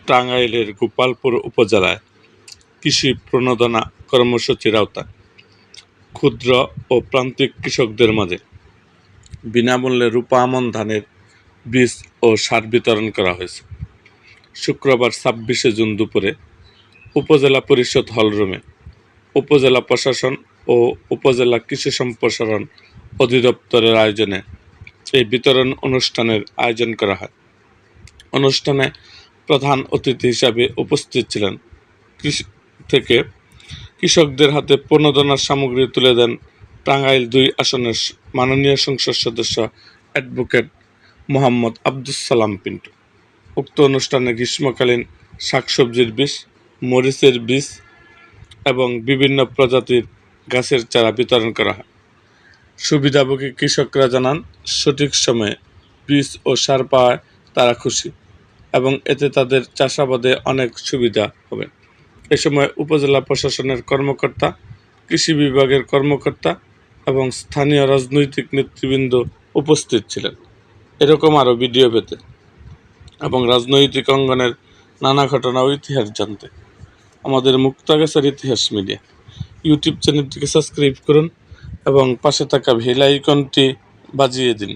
টাঙ্গাইলের গোপালপুর উপজেলায় কৃষি প্রণোদনা কর্মসূচির আওতায় ক্ষুদ্র ও প্রান্তিক কৃষকদের মাঝে বিনামূল্যে রূপা আমন ধানের বীজ ও সার বিতরণ করা হয়েছে। শুক্রবার ২৬শে জুন দুপুরে উপজেলা পরিষদ হলরুমে উপজেলা প্রশাসন ও উপজেলা কৃষি সম্প্রসারণ অধিদপ্তরের আয়োজনে এই বিতরণ অনুষ্ঠানের আয়োজন করা হয়। অনুষ্ঠানে প্রধান অতিথি হিসাবে উপস্থিত ছিলেন থেকে কৃষকদের হাতে প্রণোদনার সামগ্রী তুলে দেন টাঙ্গাইল ২ আসনের মাননীয় সংসদ সদস্য অ্যাডভোকেট মোহাম্মদ আব্দুস সালাম পিন্টু। উক্ত অনুষ্ঠানে গ্রীষ্মকালীন শাকসবজির বীজ, মরিচের বীজ এবং বিভিন্ন প্রজাতির গাছের চারা বিতরণ করা হয়। সুবিধাভোগী কৃষকরা জানান, সঠিক সময়ে বীজ ও সার পাওয়ায় তারা খুশি এবং এতে তাদের চাষাবাদে অনেক সুবিধা হবে। এ সময় উপজেলা প্রশাসনের কর্মকর্তা, কৃষি বিভাগের কর্মকর্তা এবং স্থানীয় রাজনৈতিক নেতৃবৃন্দ উপস্থিত ছিলেন। এরকম আরও ভিডিও পেতে এবং রাজনৈতিক অঙ্গনের নানা ঘটনা ও ইতিহাস জানতে আমাদের মুক্তাগাছার ইতিহাস মিডিয়া ইউটিউব চ্যানেলটিকে সাবস্ক্রাইব করুন এবং পাশে থাকা বেল আইকনটি বাজিয়ে দিন।